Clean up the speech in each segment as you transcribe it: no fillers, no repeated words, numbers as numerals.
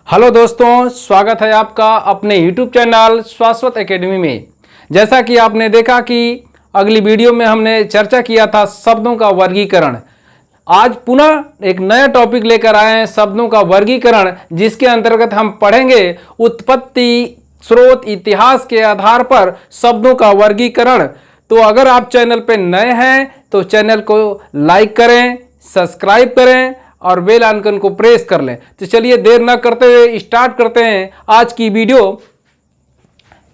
Hello दोस्तों, स्वागत है आपका अपने YouTube चैनल शाश्वत एकेडमी में। जैसा कि आपने देखा कि अगली वीडियो में हमने चर्चा किया था शब्दों का वर्गीकरण। आज पुनः एक नया टॉपिक लेकर आए हैं, शब्दों का वर्गीकरण, जिसके अंतर्गत हम पढ़ेंगे उत्पत्ति, स्रोत, इतिहास के आधार पर शब्दों का वर्गीकरण। तो अगर आप चैनल पर नए हैं तो चैनल को लाइक करें, सब्सक्राइब करें और बेल आइकन को प्रेस कर लें। तो चलिए देर न करते हुए स्टार्ट करते हैं आज की वीडियो।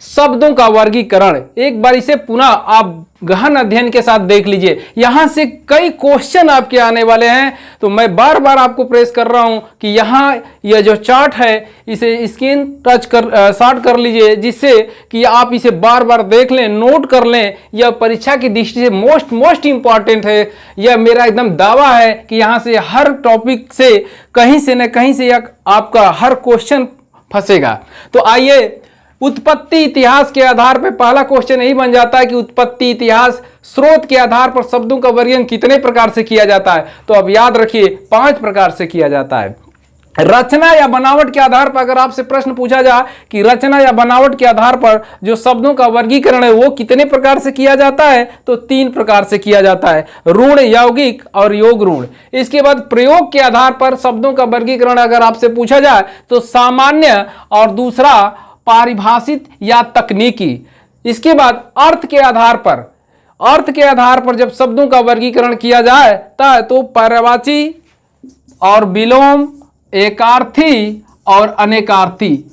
शब्दों का वर्गीकरण एक बार इसे पुनः आप गहन अध्ययन के साथ देख लीजिए। यहां से कई क्वेश्चन आपके आने वाले हैं, तो मैं बार बार आपको प्रेस कर रहा हूं कि यहां यह जो चार्ट है इसे स्क्रीन टच कर शॉर्ट कर लीजिए, जिससे कि आप इसे बार बार देख लें, नोट कर लें। यह परीक्षा की दृष्टि से मोस्ट इंपॉर्टेंट है। यह मेरा एकदम दावा है कि यहां से हर टॉपिक से कहीं से न कहीं से आपका हर क्वेश्चन फंसेगा। तो आइए, उत्पत्ति इतिहास के आधार पर पहला क्वेश्चन यही बन जाता है कि उत्पत्ति इतिहास स्रोत के आधार पर शब्दों का वर्गीकरण कितने प्रकार से किया जाता है। तो अब याद रखिए 5 प्रकार से किया जाता है। रचना या बनावट के आधार पर अगर आपसे प्रश्न पूछा जाए कि रचना या बनावट के आधार पर जो शब्दों का वर्गीकरण है वो कितने प्रकार से किया जाता है, तो 3 प्रकार से किया जाता है, ऋण, यौगिक और योग ऋण। इसके बाद प्रयोग के आधार पर शब्दों का वर्गीकरण अगर आपसे पूछा जाए तो सामान्य और दूसरा पारिभाषित या तकनीकी। इसके बाद अर्थ के आधार पर जब शब्दों का वर्गीकरण किया जाए तो पर्यायवाची और विलोम, एकार्थी और अनेकार्थी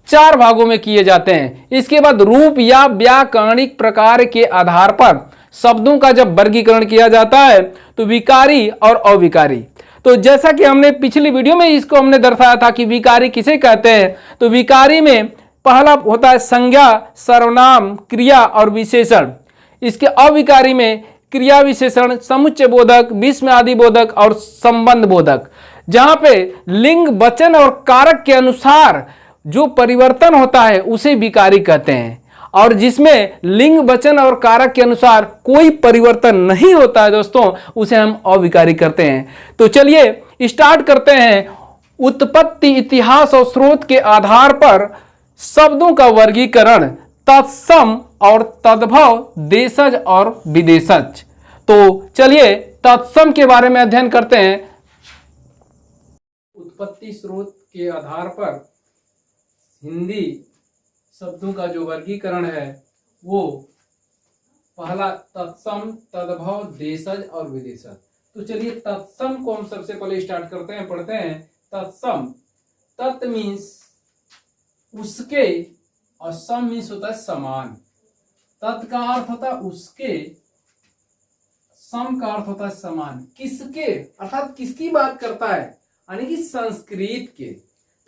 4 भागों में किए जाते हैं। इसके बाद रूप या व्याकरणिक प्रकार के आधार पर शब्दों का जब वर्गीकरण किया जाता है तो विकारी और अविकारी। तो जैसा कि हमने पिछली वीडियो में इसको हमने दर्शाया था कि विकारी किसे कहते हैं, तो विकारी में पहला होता है संज्ञा, सर्वनाम, क्रिया और विशेषण। इसके अविकारी में क्रिया, विशेषण, समुच्चय बोधक, विस्मय आदि बोधक और संबंध बोधक। जहां पे लिंग, वचन और कारक के अनुसार जो परिवर्तन होता है उसे विकारी कहते हैं, और जिसमें लिंग, वचन और कारक के अनुसार कोई परिवर्तन नहीं होता है दोस्तों, उसे हम अविकारी करते हैं। तो चलिए स्टार्ट करते हैं। उत्पत्ति, इतिहास और स्रोत के आधार पर शब्दों का वर्गीकरण, तत्सम और तद्भव, देशज और विदेशज। तो चलिए तत्सम के बारे में अध्ययन करते हैं। उत्पत्ति, स्रोत के आधार पर हिंदी शब्दों का जो वर्गीकरण है वो पहला तत्सम, तद्भव, देशज और विदेशज। तो चलिए तत्सम को हम सबसे पहले स्टार्ट करते हैं, पढ़ते हैं। तत्सम, तत् मीन्स उसके और सम मीन्स होता है समान। तत् का अर्थ होता है उसके, सम का अर्थ होता है समान। किसके अर्थात किसकी बात करता है, यानी कि संस्कृत के।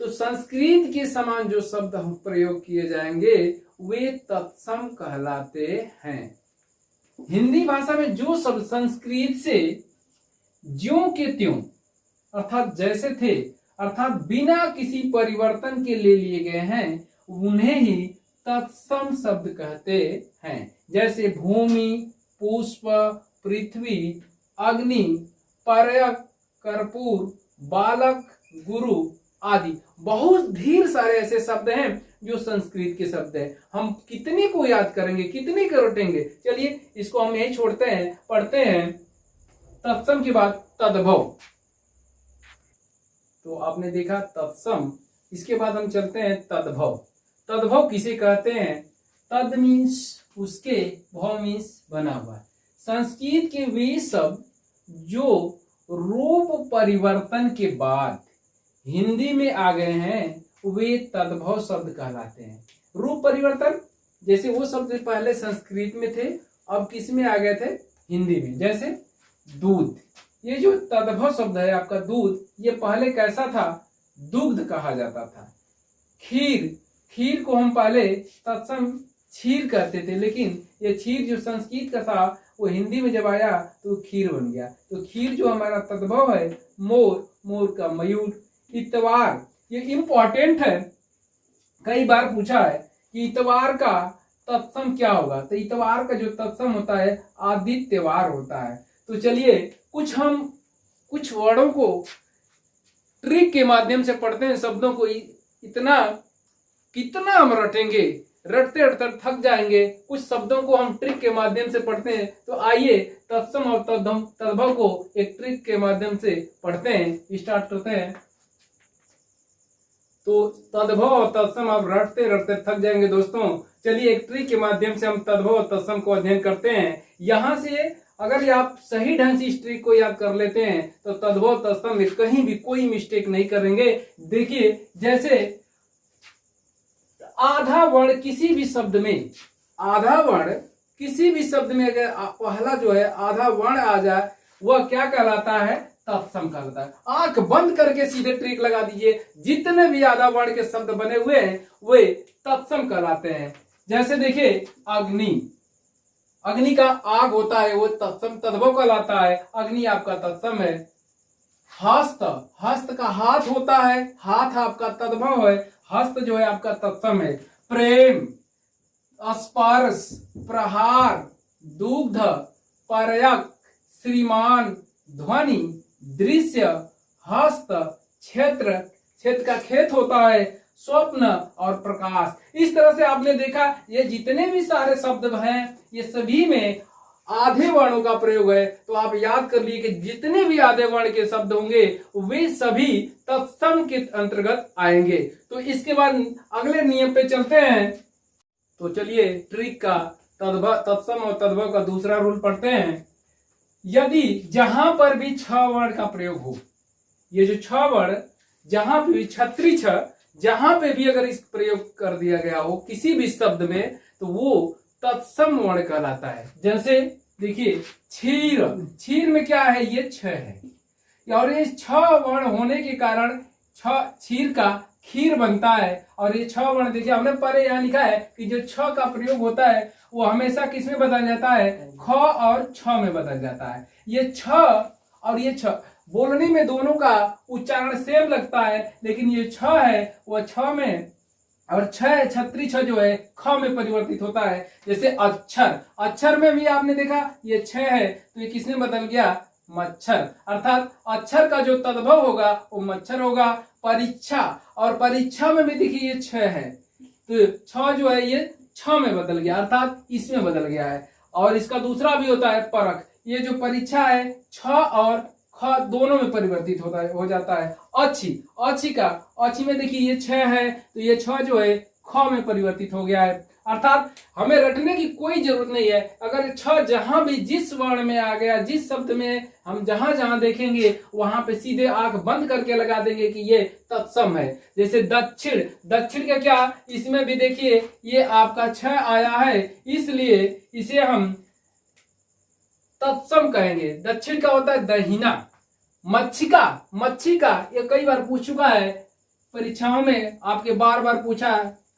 तो संस्कृत के समान जो शब्द हम प्रयोग किए जाएंगे वे तत्सम कहलाते हैं। हिंदी भाषा में जो शब्द संस्कृत से ज्यों के त्यों अर्थात जैसे थे, अर्थात बिना किसी परिवर्तन के ले लिए गए हैं, उन्हें ही तत्सम शब्द कहते हैं। जैसे भूमि, पुष्प, पृथ्वी, अग्नि, पर्यक, कर्पूर, बालक, गुरु आदि बहुत ढेर सारे ऐसे शब्द हैं जो संस्कृत के शब्द हैं। हम कितने को याद करेंगे, कितने को रटेंगे। चलिए इसको हम यही छोड़ते हैं, पढ़ते हैं। तत्सम के बाद तद्भव। तो आपने देखा तत्सम, इसके बाद हम चलते हैं तद्भव। तद्भव किसे कहते हैं? तद मीन्स उसके, भव मीन्स बना हुआ। संस्कृत के वे शब्द जो रूप परिवर्तन के बाद हिंदी में आ गए हैं वे तद्भव शब्द कहलाते हैं। रूप परिवर्तन, जैसे वो शब्द पहले संस्कृत में थे अब किस में आ गए थे, हिंदी में। जैसे दूध, ये जो तद्भव शब्द है आपका दूध, ये पहले कैसा था, दुग्ध कहा जाता था। खीर, खीर को हम पहले तत्सम क्षीर कहते थे, लेकिन ये क्षीर जो संस्कृत का था वो हिंदी में जब आया तो खीर बन गया। तो खीर जो हमारा तद्भव है। मोर, मोर का मयूर। इतवार, ये इंपॉर्टेंट है, कई बार पूछा है कि इतवार का तत्सम क्या होगा। तो इतवार का जो तत्सम होता है आदित्यवार होता है। तो चलिए कुछ वर्णों को ट्रिक के माध्यम से पढ़ते हैं शब्दों को, इतना कितना हम रटेंगे, रटते रटते थक जाएंगे। कुछ शब्दों को हम ट्रिक के माध्यम से पढ़ते हैं। तो आइए तत्सम और तद्भव को एक ट्रिक के माध्यम से पढ़ते हैं, स्टार्ट करते हैं। तो तद्भव और तत्सम आप रटते रटते थक जाएंगे दोस्तों। चलिए एक ट्रिक के माध्यम से हम तद्भव और तत्सम को अध्ययन करते हैं। यहां से अगर आप सही ढंग से इस ट्रिक को याद कर लेते हैं तो तद्भव तत्सम में कहीं भी कोई मिस्टेक नहीं करेंगे। देखिए जैसे आधा वर्ण किसी भी शब्द में, आधा वर्ण किसी भी शब्द में अगर पहला जो है आधा वर्ण आ जाए वह क्या कहलाता है? तत्सम कहलाता है। आंख बंद करके सीधे ट्रिक लगा दीजिए, जितने भी आधा वर्ण के शब्द बने हुए हैं वे तत्सम कहलाते हैं। जैसे देखिए अग्नि, अग्नि का आग होता है वो तत्सम तद्भव कहलाता है, अग्नि आपका तत्सम है। हस्त, हस्त का हाथ होता है, हाथ आपका तद्भव है, हस्त जो है आपका तत्सम है। प्रेम, स्पर्श, प्रहार, दुग्ध, परयक, श्रीमान, ध्वनि, दृश्य, हस्त, क्षेत्र, क्षेत्र का खेत होता है, स्वप्न और प्रकाश। इस तरह से आपने देखा ये जितने भी सारे शब्द हैं ये सभी में आधे वर्णों का प्रयोग है। तो आप याद कर लिए कि जितने भी आधे वर्ण के शब्द होंगे वे सभी तत्सम के अंतर्गत आएंगे। तो इसके बाद अगले नियम पे चलते हैं। तो चलिए ट्रिक का तत्सम और तद्भव का दूसरा रूल पढ़ते हैं। यदि जहां पर भी छ वर्ण का प्रयोग हो, ये जो छ वर्ण जहां पे भी छत्री छ जहां पे भी अगर इस प्रयोग कर दिया गया हो किसी भी शब्द में तो वो तत्सम वर्ण कहलाता है। जैसे देखिए क्षीर, क्षीर में क्या है? ये छ है और ये छ वर्ण होने के कारण क्षीर का खीर बनता है। और ये छ वर्ण देखिए हमने पहले यहाँ लिखा है कि जो छ का प्रयोग होता है वो हमेशा किस में बदल जाता है? ख और छ में बदल जाता है। ये छ और ये छ बोलने में दोनों का उच्चारण सेम लगता है, लेकिन ये छ है वह छ में और छत्री छ जो है ख में परिवर्तित होता है। जैसे अक्षर, अक्षर में भी आपने देखा ये छ है तो ये किसमें बदल गया? मच्छर। अर्थात अक्षर का जो तद्भव होगा वो मच्छर होगा। परीक्षा, और परीक्षा में भी देखिए ये छ है तो छ जो है ये छ में बदल गया अर्थात इसमें बदल गया है। और इसका दूसरा भी होता है परख, ये जो परीक्षा है छ और ख दोनों में परिवर्तित होता है, हो जाता है। अच्छी, अच्छी का अच्छी में देखिए ये छ है तो ये छ जो है ख में परिवर्तित हो गया है। अर्थात हमें रटने की कोई जरूरत नहीं है। अगर छ जहां भी जिस वर्ण में आ गया, जिस शब्द में हम जहां जहां देखेंगे वहां पे सीधे आंख बंद करके लगा देंगे कि ये तत्सम है। जैसे दक्षिण, दक्षिण का क्या? इसमें भी देखिए ये आपका छ आया है इसलिए इसे हम तत्सम कहेंगे। दक्षिण का होता है दहिना। मच्छिका, मच्छिका ये कई बार पूछ चुका है परीक्षाओं में, आपके बार बार पूछा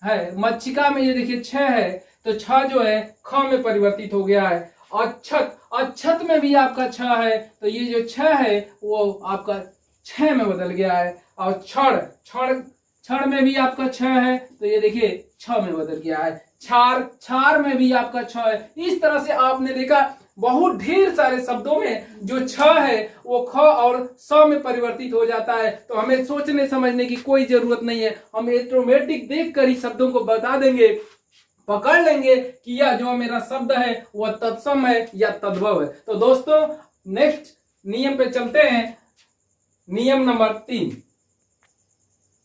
है। मच्छिका में ये देखिए छ है तो छ जो है ख में परिवर्तित हो गया है। अक्षत, अक्षत में भी आपका छ है तो ये जो छ है वो आपका छ में बदल गया है। और क्षण, क्षण, क्षण में भी आपका छ है तो ये देखिए छ में बदल गया है। क्षार, क्षार में भी आपका छ है। इस तरह से आपने देखा बहुत ढेर सारे शब्दों में जो छ है वो ख और स में परिवर्तित हो जाता है। तो हमें सोचने समझने की कोई जरूरत नहीं है, हम ऑटोमेटिक देख कर ही शब्दों को बता देंगे, पकड़ लेंगे कि यह जो मेरा शब्द है वह तत्सम है या तद्भव है। तो दोस्तों नेक्स्ट नियम पे चलते हैं, नियम नंबर 3।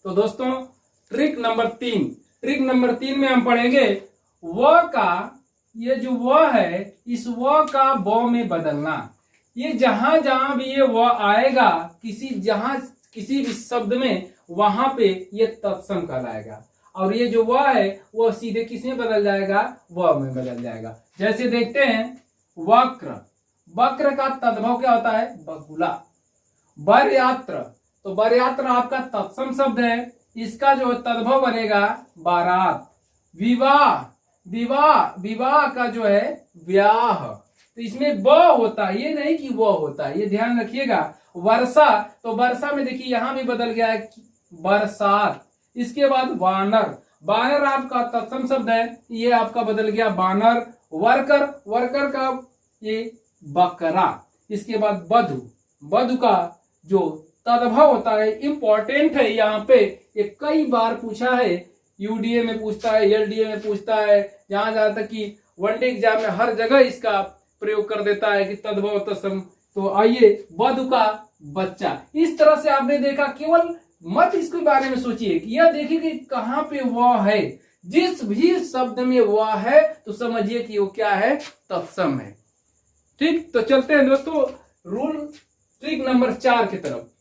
तो दोस्तों ट्रिक नंबर 3, ट्रिक नंबर 3 में हम पढ़ेंगे व का, ये जो व है इस व का ब में बदलना। ये जहां जहां भी ये व आएगा किसी भी शब्द में वहां पे ये तत्सम कहलाएगा। और ये जो व है वो सीधे किस में बदल जाएगा? व में बदल जाएगा। जैसे देखते हैं वक्र, वक्र का तद्भव क्या होता है? बगुला। बरयात्र, तो बरयात्र आपका तत्सम शब्द है, इसका जो तद्भव बनेगा बारात। विवाह, विवाह, विवाह का जो है व्याह, तो इसमें ब होता है, ये नहीं कि वो होता है, ये ध्यान रखिएगा। वर्षा, तो वर्षा में देखिए यहां भी बदल गया है बरसात। इसके बाद वानर, वानर आपका तत्सम शब्द है, ये आपका बदल गया बानर। वर्कर, वर्कर का ये बकरा। इसके बाद बधु, बधु का जो तद्भव होता है, इंपॉर्टेंट है यहाँ पे, ये कई बार पूछा है, यूडीए में पूछता है, एलडीए में पूछता है, जहां जहां तक कि वनडे एग्जाम में हर जगह इसका प्रयोग कर देता है कि तद्भव तत्सम। तो आइए, वधु का बच्चा, इस तरह से आपने देखा, केवल मत इसके बारे में सोचिए कि यह देखिए कि कहां पे वह है, जिस भी शब्द में वह है तो समझिए कि वो क्या है, तत्सम है। ठीक, तो चलते हैं दोस्तों रूल ट्रिक नंबर 4 की तरफ।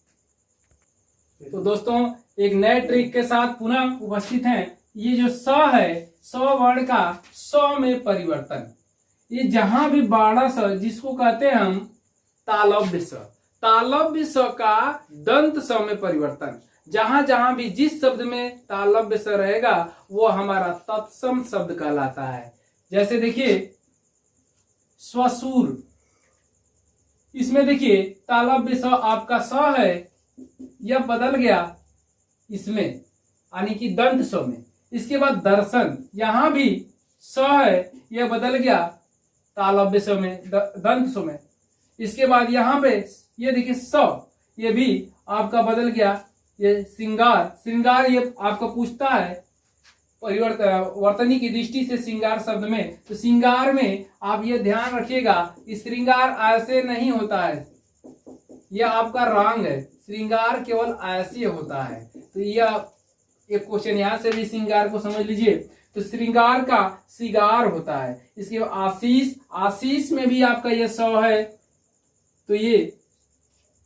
तो दोस्तों एक नए ट्रिक के साथ पुनः उपस्थित हैं। ये जो स है, स वर्ण का स में परिवर्तन, ये जहां भी बाड़ा स जिसको कहते हैं हम तालव्य स, तालव्य स का दंत स में परिवर्तन, जहां जहां भी जिस शब्द में तालव्य स रहेगा वो हमारा तत्सम शब्द कहलाता है। जैसे देखिए स्वसूर, इसमें देखिए तालव्य स आपका स है, यह बदल गया इसमें यानी कि दंत स में। इसके बाद दर्शन, यहां भी स है, यह बदल गया तालव्य स में, दंत स में। इसके बाद यहाँ पे ये देखिए स, ये भी आपका बदल गया, ये श्रृंगार, श्रृंगार ये आपका पूछता है वर्तनी की दृष्टि से श्रृंगार शब्द में, तो श्रृंगार में आप ये ध्यान रखिएगा, श्रृंगार ऐसे नहीं होता है, यह आपका रंग है, श्रृंगार केवल ऐसे होता है। तो यह एक क्वेश्चन यहां से भी श्रृंगार को समझ लीजिए। तो श्रृंगार का श्रृंगार होता है। इसके बाद आशीष, आशीष में भी आपका यह स है, तो ये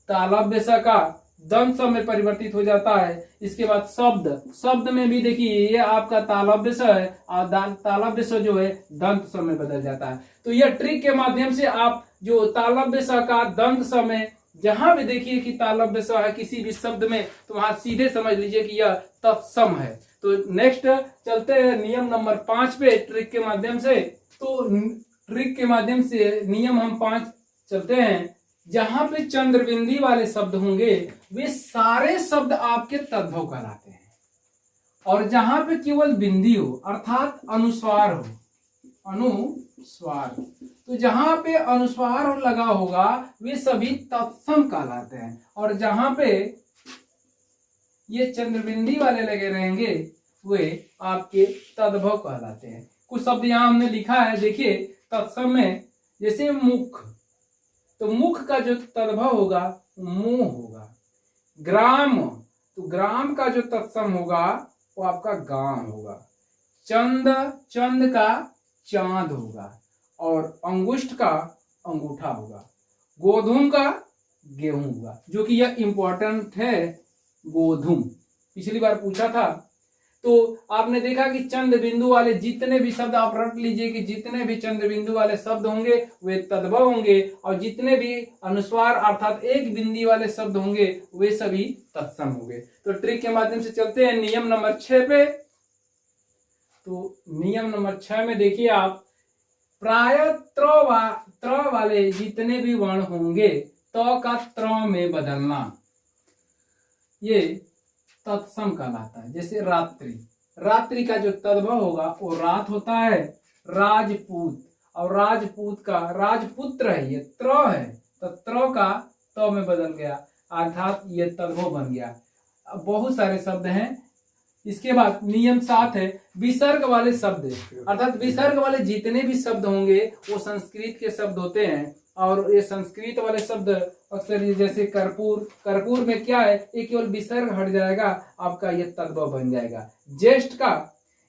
तालव्य स का दंत स में परिवर्तित हो जाता है। इसके बाद शब्द, शब्द में भी देखिए ये आपका तालव्य स है और तालव्य स जो है दंत स में बदल जाता है। तो यह ट्रिक के माध्यम से आप जो तालव्य स का दंत स में जहां भी देखिए कि तालव्य स है किसी भी शब्द में, तो वहां सीधे समझ लीजिए कि यह तत्सम है। तो नेक्स्ट चलते हैं नियम नंबर 5 पे ट्रिक के माध्यम से। तो ट्रिक के माध्यम से नियम हम 5 चलते हैं। जहां पे चंद्रबिंदी वाले शब्द होंगे वे सारे शब्द आपके तद्भव कहलाते हैं, और जहां पे केवल बिंदी हो अर्थात अनुस्वार हो, अनुस्वार, तो जहां पे अनुस्वार हो लगा होगा वे सभी तत्सम कहलाते हैं, और जहां पे ये चंद्रबिंदी वाले लगे रहेंगे वे आपके तद्भव कहलाते हैं। कुछ शब्द यहां हमने लिखा है, देखिए तत्सम में, जैसे मुख, तो मुख का जो तद्भव होगा मुंह होगा। ग्राम, तो ग्राम का जो तत्सम होगा वो आपका गांव होगा। चंद, चंद का चांद होगा, और अंगुष्ठ का अंगूठा होगा। गोधूम का गेहूं होगा, जो कि यह इंपॉर्टेंट है, गोधूम पिछली बार पूछा था। तो आपने देखा कि चंद्र बिंदु वाले जितने भी शब्द आप रट लीजिए कि जितने भी चंद्र बिंदु वाले शब्द होंगे वे तद्भव होंगे, और जितने भी अनुस्वार अर्थात एक बिंदी वाले शब्द होंगे वे सभी तत्सम होंगे। तो ट्रिक के माध्यम से चलते हैं नियम नंबर 6 पे। तो नियम नंबर 6 में देखिए आप, प्राय त्र वाले जितने भी वर्ण होंगे त का त्र में बदलना, ये तत्सम कहलाता है। जैसे रात्रि, रात्रि का जो तद्भव होगा वो रात होता है। राजपूत, और राजपूत का राजपुत्र है, ये त्र है, तो त्र का त में बदल गया अर्थात ये तद्भव बन गया। अब बहुत सारे शब्द हैं। इसके बाद नियम 7 है, विसर्ग वाले शब्द, अर्थात विसर्ग वाले जितने भी शब्द होंगे वो संस्कृत के शब्द होते हैं, और ये संस्कृत वाले शब्द अक्सर जैसे कर्पूर, कर्पूर में क्या है, ये केवल विसर्ग हट जाएगा, आपका ये तद्भव बन जाएगा। ज्येष्ठ का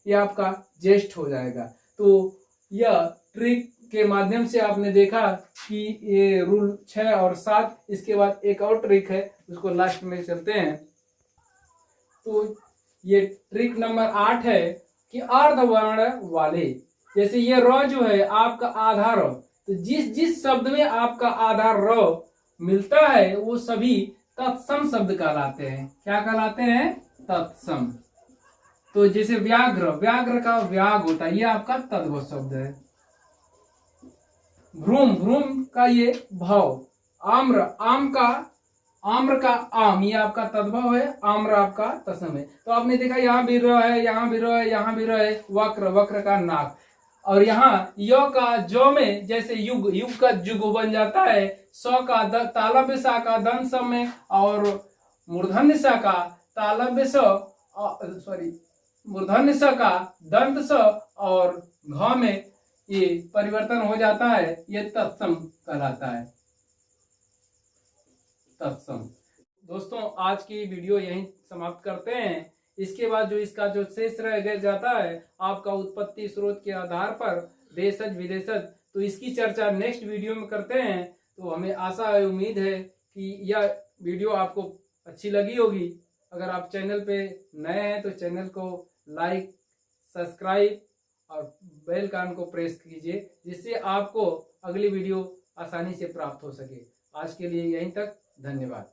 ये आपका ज्येष्ठ हो जाएगा। तो यह ट्रिक के माध्यम से आपने देखा कि ये रूल 6 और 7। इसके बाद एक और ट्रिक है, उसको लास्ट में चलते हैं। तो ये ट्रिक नंबर 8 है कि अर्धवर्ण वाले, जैसे ये र जो है आपका आधा र, तो जिस जिस शब्द में आपका आधा र मिलता है वो सभी तत्सम शब्द कहलाते हैं। क्या कहलाते हैं? तत्सम। तो जैसे व्याघ्र, व्याघ्र का व्याग होता है, ये आपका तद्भव शब्द है। भ्रूम, भ्रूम का ये भाव। आम्र, आम का आम्र का आम, ये आपका तद्भव है। आम्र आपका तत्सम है। तो आपने देखा यहाँ भी र है, यहाँ भी र है, यहाँ भी र है। वक्र, वक्र का नाक। और यहाँ य का जो में जैसे युग, युग का जुग बन जाता है। स का तालव्य सा का दंत सम में, और मूर्धन्य स का तालव्य स, मूर्धन्य स का दंत स और घ में ये परिवर्तन हो जाता है, ये तत्सम कहलाता है। तत्सम। दोस्तों आज की वीडियो यहीं समाप्त करते हैं। इसके बाद जो इसका जो शेष रह जाता है आपका उत्पत्ति स्रोत के आधार पर देशज विदेशज, तो इसकी चर्चा नेक्स्ट वीडियो में करते हैं। तो हमें आशा है, उम्मीद है कि यह वीडियो आपको अच्छी लगी होगी। अगर आप चैनल पे नए हैं तो चैनल को लाइक, सब्सक्राइब और बेल आइकन को प्रेस कीजिए, जिससे आपको अगली वीडियो आसानी से प्राप्त हो सके। आज के लिए यहीं तक, धन्यवाद।